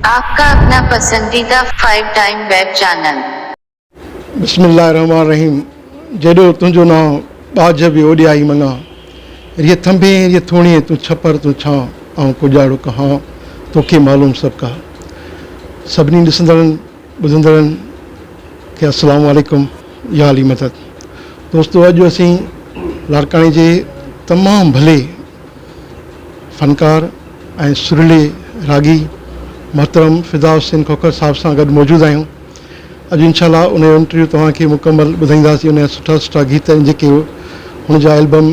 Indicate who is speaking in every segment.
Speaker 1: आपका अपना पसंदीदा 5 टाइम वेब चैनल।
Speaker 2: बिस्मिल्लाहिर्रहमानिर्रहीम। जेॾो तुंहिंजो नाम ॿाज बि ओॾियाई मङा, रिय थंभे रिय थोणी तूं छपर तूं छां, ऐं कुॼाड़ो कहां तोखे मालूम सभु का। सभिनी ॾिसंदड़नि ॿुधंदड़नि खे अस्सलामु अलैकुम, या अली मदद। दोस्तो, अॼु असीं लाड़काणे जे तमामु भले फ़नकार ऐं सुरीले रागी मोहतरम फिदा हुसैन खोखर साहिब सां गॾु मौजूदु आहियूं। अॼु इंशाअल्लाह उन जो इंटरव्यू तव्हांखे मुकमल ॿुधाईंदासीं। उन जा सुठा सुठा गीत आहिनि जेके हुन जा एल्बम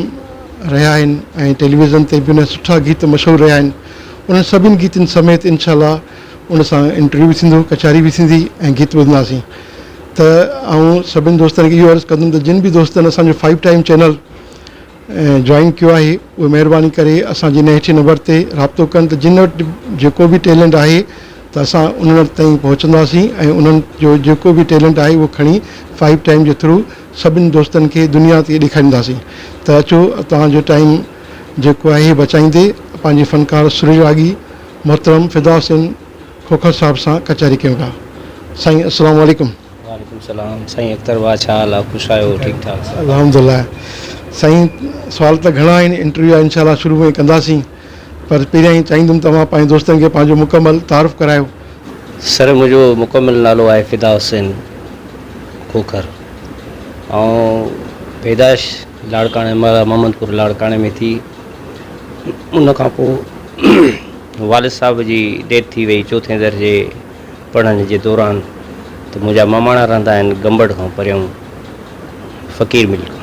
Speaker 2: रहिया आहिनि ऐं टेलीविज़न ते बि उन जा सुठा गीत मशहूरु रहिया आहिनि। उन्हनि सभिनी गीतनि समेत इंशाअल्लाह उन सां इंटरव्यू बि थींदो, कचारी बि थींदी ऐं गीत ॿुधंदासीं। त आउं सभिनी दोस्तनि खे इहो अर्ज़ु कंदुमि त जिन बि दोस्तनि असांजो 5 टाइम चैनल जॉइन कयो आहे उहे महिरबानी करे असांजे इन हेठि नंबर ते राब्तो कनि त जिन वटि जेको बि टैलेंट आहे त असां उन्हनि ताईं पहुचंदासीं ऐं उन्हनि जो जेको बि टैलेंट आहे उहो खणी 5 टाइम जे थ्रू सभिनी दोस्तनि खे दुनिया ते ॾेखारींदासीं। त अचो तव्हांजो टाइम जेको आहे बचाईंदे पंहिंजे फ़नकार सुरील रागी मोहतरम फिदा हुसैन खोखर साहिब सां कचारी कयूं था। साईं अस्सलामु अलैकुम।
Speaker 3: वालेकुम सलाम। साईं अख्तर वाह, छा हाल आहे? ख़ुशि आहियो? ठीकु ठाक?
Speaker 2: अल्हम्दुलिल्लाह। साईं सवाल त घणा आहिनि, इंटरव्यू इंशाअल्लाह शुरू में कंदासीं, पर पहिरियां ई चाहींदुमि तव्हां पंहिंजे दोस्तनि खे पंहिंजो मुकमल तारुफ़ करायो।
Speaker 3: सर, मुंहिंजो मुकमल नालो आहे फिदा हुसैन खोखर ऐं पैदाइश लाड़काणे मोहम्मदपुर लाड़काणे में थी। उन खां पोइ वालिद साहिब जी डेथ थी वई 4थे दर्जे पढ़ण जे दौरान। त मुंहिंजा मामाणा रहंदा आहिनि गंबड़ खां परियां फ़क़ीर मिल खां।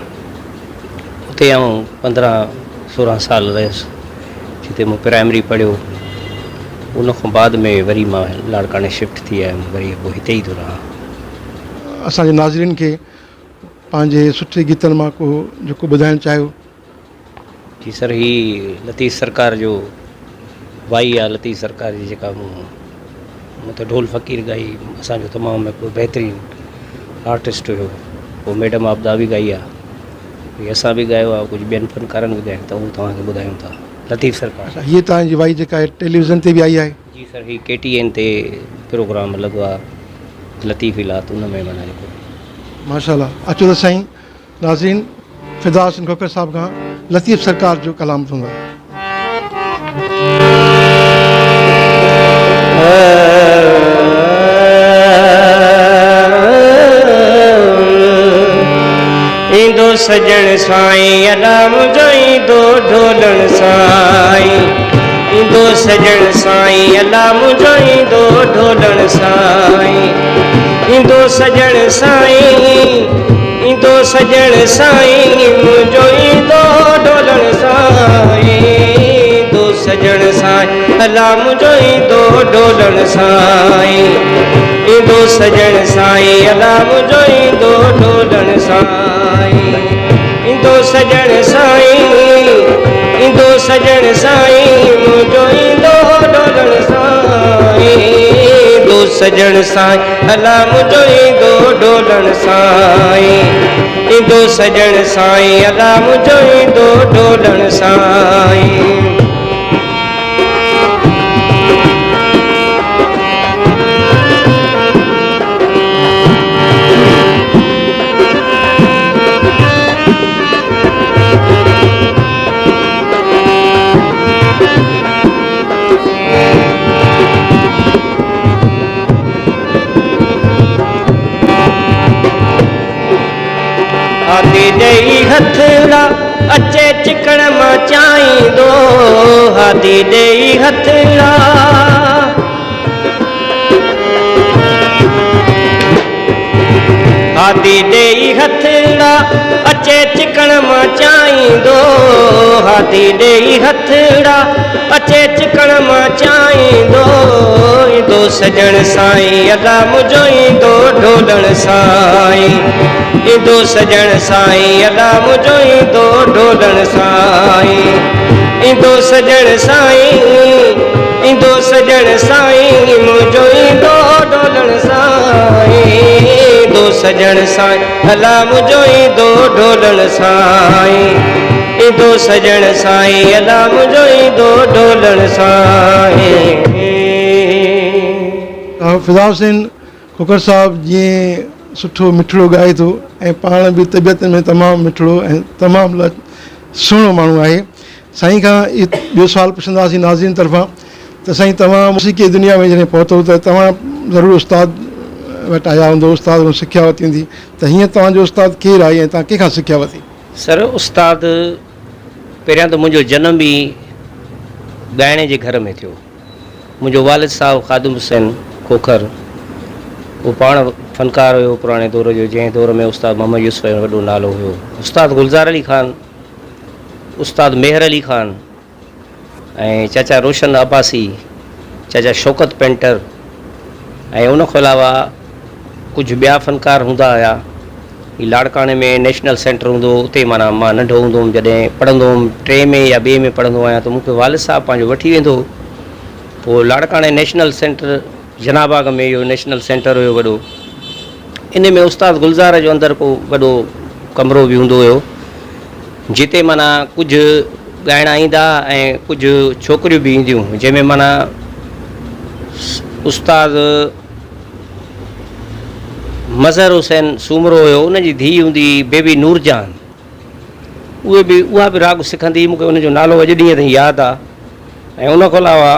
Speaker 3: उते आऊं 15-16 साल रहियुसि, जिते मूं प्राइमरी पढ़ियो। उन खां बाद में वरी मां लाड़काणे शिफ्ट थी आयुमि, वरी पोइ हिते ई थो रहां।
Speaker 2: असांजे नाज़रीन खे पंहिंजे सुठे गीतनि मां को जेको ॿुधाइणु चाहियो।
Speaker 3: जी सर, ही लतीफ़ सरकार जो वाई आहे। लतीफ़ सरकार जी जेका मूं त ढोल फ़क़ीर ॻाई, असांजो तमामु हिकिड़ो बहितरीनु आर्टिस्ट हुयो। पोइ मैडम आबदा बि ॻाई आहे, असां बि ॻायो आहे, कुझु ॿियनि फ़नकारनि बि ॻाइनि, त उहो तव्हांखे ॿुधायूं था। लतीफ़ सरकार
Speaker 2: हीअ तव्हांजी वाई जेका आहे टेलीविज़न ते बि आई आहे?
Speaker 3: जी सर, ही KTN ते प्रोग्राम लॻो आहे लतीफ़ इलात, उन में माना जेको
Speaker 2: माशाअल्लाह। अचो त साईं नाज़रीन फिदा हुसैन खोखर साहिब खां लतीफ़ सरकार जो कलाम थींदो।
Speaker 4: ईंदो सजण साईं अला मुंहिंजो ईंदो ढोलण साईं। ईंदो सजण साईं अला मुंहिंजो ईंदो ढोलण साईं। ईंदो सजण साईं, ईंदो सजण साईं मुंहिंजो ईंदो ढोलण साईं। ईंदो सजण साईं अला मुंहिंजो ईंदो ढोलण साईं। ईंदो सजण साईं अला मुंहिंजो ईंदो ढोलण साईं। ईंदो सजण साईं, ईंदो सजण साईं मुंहिंजो ईंदो ढोलण साईं। ईंदो सजण साईं अला मुंहिंजो ईंदो ढोलण साईं। ईंदो सजण साईं अला मुंहिंजो ईंदो ढोलण साईं। हाथी ॾेई हथड़ा अचे चिकण मां चाहींदो। हाथी ॾेई हथड़ा हाथी ॾेई हथड़ा अचे चिकण मां चाहींदो। हाथी ॾेई हथड़ा अचे चिकण मां चाहींदो। ईंदो सजण साईं अला मुंहिंजो ईंदो ढोलण साईं। ईंदो सजण साईं अला मुंहिंजो ईंदो ढोलण साईं। ईंदो सजण साईं, ईंदो सजण साईं मुंहिंजो ईंदो ढोलण साईं। ईंदो सजण साईं अला मुंहिंजो ईंदो ढोलण साईं। ईंदो सजण साईं अला मुंहिंजो ईंदो ढोलण साईं।
Speaker 2: फिदा हुसैन खोखर साहब जीअं सुठो मिठड़ो ॻाए थो ऐं पाण बि तबियत में तमामु मिठड़ो ऐं तमामु सुहिणो माण्हू आहे। साईं खां ॿियो सुवालु पुछंदासीं नाज़रीन तरफ़ां त साईं तव्हां मौसीक़ी दुनिया में जॾहिं पहुतो त तव्हां ज़रूरु उस्ताद वटि आया हूंदो, उस्ताद खां सिखिया वरिती हूंदी, त हीअं तव्हांजो उस्ताद केरु आहे ऐं तव्हां कंहिंखां सिखिया वरिती?
Speaker 3: सर उस्ताद पहिरियां त मुंहिंजो जनम ई ॻाइण जे घर में थियो। मुंहिंजो वालिद साहब ख़ादिम हुसैन खोखर उहो पाण फ़नकार हुयो पुराणे दौर जो, जंहिं दौर में उस्ताद मोहम्मद यूसुफ जो वॾो नालो हुयो, उस्ताद गुलज़ार अली ख़ान, उस्ताद मेहर अली ख़ान ऐं चाचा रोशन अब्बासी, चाचा शौकत पेंटर ऐं उन खां अलावा कुझु ॿिया फ़नकार हूंदा हुआ। हीउ लाड़काणे में नेशनल सेंटर हूंदो हो, उते माना मां नंढो हूंदो हुउमि जॾहिं पढ़ंदो हुउमि, 3 में या 2 में पढ़ंदो आहियां, त मूंखे वालिद साहब पंहिंजो वठी वेंदो। पोइ लाड़काणे नेशनल सेंटर जनाबाग में इहो नेशनल सेंटर हुयो वॾो, इन में उस्ताद गुलज़ार जो अंदरि को वॾो कमिरो बि हूंदो हुयो जिते माना कुझु ॻाइणा ईंदा ऐं कुझु छोकिरियूं बि ईंदियूं, जंहिंमें माना उस्ताद मज़हर हुसैन सूमरो हुयो, उनजी धीउ हूंदी बेबी नूरजान, उहा बि राग सिखंदी, मूंखे उनजो नालो अॼु ॾींहं ताईं यादि आहे। ऐं उन खां अलावा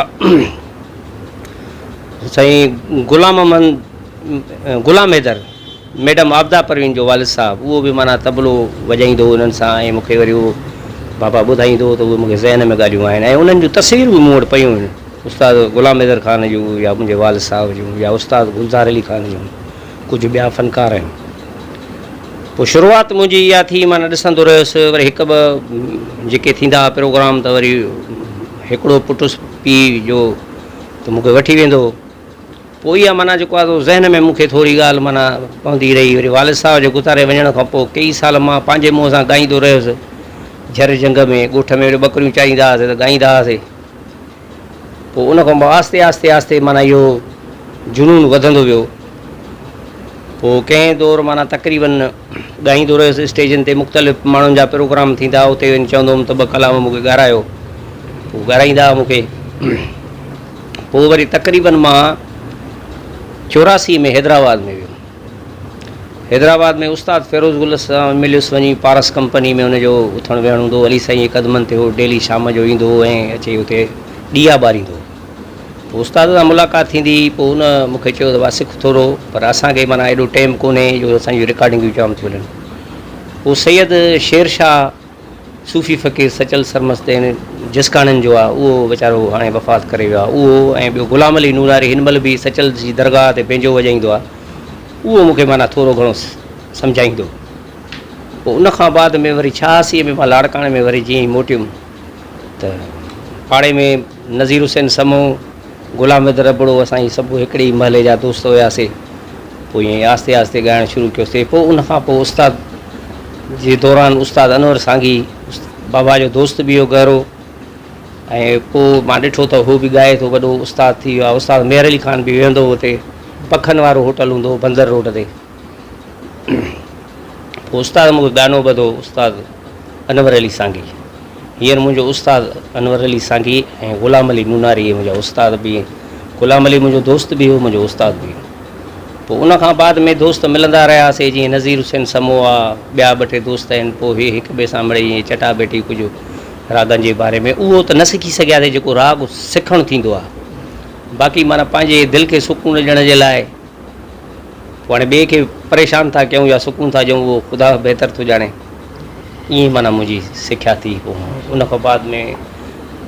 Speaker 3: साईं गुलाम हैदर मैडम आबदा परवीन जो वालिद साहब, उहो बि माना तबलो वॼाईंदो उन्हनि सां, ऐं मूंखे वरी उहो बाबा ॿुधाईंदो त उहे मूंखे ज़हन में ॻाल्हियूं आहिनि। ऐं उन्हनि जूं तस्वीरूं बि मूं वटि पयूं आहिनि, उस्ताद गुलाम हैदर ख़ान जूं या मुंहिंजे वालिद साहब जूं या उस्ताद गुलज़ार अली ख़ान जूं, कुझु ॿिया फ़नकार आहिनि। पोइ शुरूआति मुंहिंजी इहा थी, माना ॾिसंदो रहियुसि, वरी 1-2 जेके थींदा प्रोग्राम त वरी हिकिड़ो पुटुसि पीउ जो त मूंखे वठी वेंदो। पोइ इहा माना जेको आहे ज़हन में मूंखे थोरी ॻाल्हि माना पवंदी रही। वरी वालिद साहब जे गुज़ारे वञण खां पोइ कई साल मां पंहिंजे मुंहं सां ॻाईंदो रहियुसि, झर जंग में ॻोठ में ॿकरियूं चाहींदा हुआसीं त ॻाईंदा हुआसीं। पोइ उन खां पोइ आस्ते आस्ते आस्ते माना इहो जुनून वधंदो वियो। पोइ कंहिं दौर माना तक़रीबन ॻाईंदो रहियुसि स्टेजनि ते, मुख़्तलिफ़ माण्हुनि जा प्रोग्राम थींदा, उते वञी चवंदो हुउमि त 2 कलाम मूंखे ॻारायो, पोइ ॻाराईंदा हुआ मूंखे। पोइ वरी तक़रीबन मां 84 में हैदराबाद में वियुमि। हैदराबाद में उस्ताद फ़िरोज़ गुल सां मिलियुसि, वञी पारस कंपनी में हुनजो उथणु वेहणु हूंदो, अली साईं क़दमनि ते हो डेली शाम जो ईंदो ऐं अची उते ॾीया ॿारींदो। पोइ उस्ताद सां मुलाक़ात थींदी, पोइ उन मूंखे चयो त भाउ सिख थोरो, पर असांखे माना एॾो टाइम कोन्हे जो असांजी रिकॉर्डिंगियूं जाम थियूं हलनि। पोइ सैयद शेर शाह सूफ़ी फ़क़ीर सचल सरमस्ते जिसकाननि जो आहे, उहो वीचारो हाणे वफ़ात करे वियो आहे, उहो ऐं ॿियो गुलाम अली नूरारी हिन महिल बि सचल जी दरगाह ते पंहिंजो वॼाईंदो आहे, उहो मूंखे माना थोरो घणो सम्झाईंदो। पोइ उन खां बाद में वरी 86 में मां लाड़काणे में वरी जीअं ई मोटियुमि त पाड़े में नज़ीर हुसैन समूह, गुलाम हैदर रबड़ो, असांजी सभु हिकिड़े ई महले जा दोस्त हुआसीं। पोइ ईअं आस्ते आस्ते ॻाइणु शुरू कयोसीं। पोइ उन खां पोइ उस्ताद जे दौरान उस्ताद अनवर सांगी बाबा जो दोस्त बि हुयो गहरो, ऐं पोइ मां ॾिठो त हू बि ॻाए थो, वॾो उस्ताद थी वियो आहे। उस्ताद मेहर अली ख़ान बि वेहंदो हो हुते, पखनि वारो होटल हूंदो बंदर रोड ते। पोइ उस्ताद मूंखे गानो ॿधो, उस्ताद अनवर अली सांगी। हींअर मुंहिंजो उस्ताद अनवर अली सांगी ऐं गुलाम अली नूनारी मुंहिंजा उस्ताद बि, गुलाम अली मुंहिंजो दोस्त बि हुयो, मुंहिंजो उस्ताद बि हुयो। पोइ उन खां बाद में दोस्त मिलंदा रहियासीं, जीअं नज़ीर हुसैन समूह आहे, ॿिया 2-3 दोस्त आहिनि। पोइ हे हिक ॿिए सां मिड़ई ईअं चटाभेटी कुझु रागनि जे बारे में, उहो त न सिखी सघियासीं जेको राग सिखणु थींदो आहे। बाक़ी माना पंहिंजे दिलि खे सुकून ॾियण जे लाइ, पोइ हाणे ॿिए खे परेशान था कयूं या सुकून था ॾियूं, उहो ख़ुदा बहितर थो ॼाणे। ईअं माना मुंहिंजी सिख्या थी। पोइ उन खां बाद में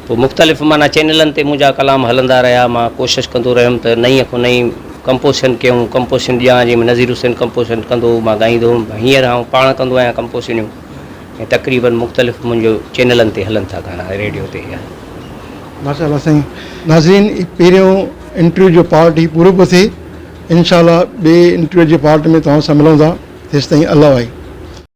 Speaker 3: पोइ मुख़्तलिफ़ माना चैनलनि ते मुंहिंजा कलाम हलंदा रहिया। मां कोशिशि कंदो रहियुमि त नईं खां नईं कंपोज़िशन कयूं, कंपोज़िशन ॾियां, जंहिंमें नज़ीर हुसैन कंपोज़िशन कंदो, मां ॻाईंदो हुउमि। हींअर आउं पाण कंदो आहियां कंपोज़िशनियूं, ऐं तक़रीबन मुख़्तलिफ़ मुंहिंजो चैनलनि ते हलनि था गाना, रेडियो ते।
Speaker 2: माशाअल्लाह साईं। नाज़रीन, पहिरियों इंटरव्यू जो पार्ट ही पूरो पियो थिए। इंशाअल्लाह ॿिए इंटरव्यू जे पार्ट में तव्हां सां मिलूं था। तेसिताईं अल्लाह भाई।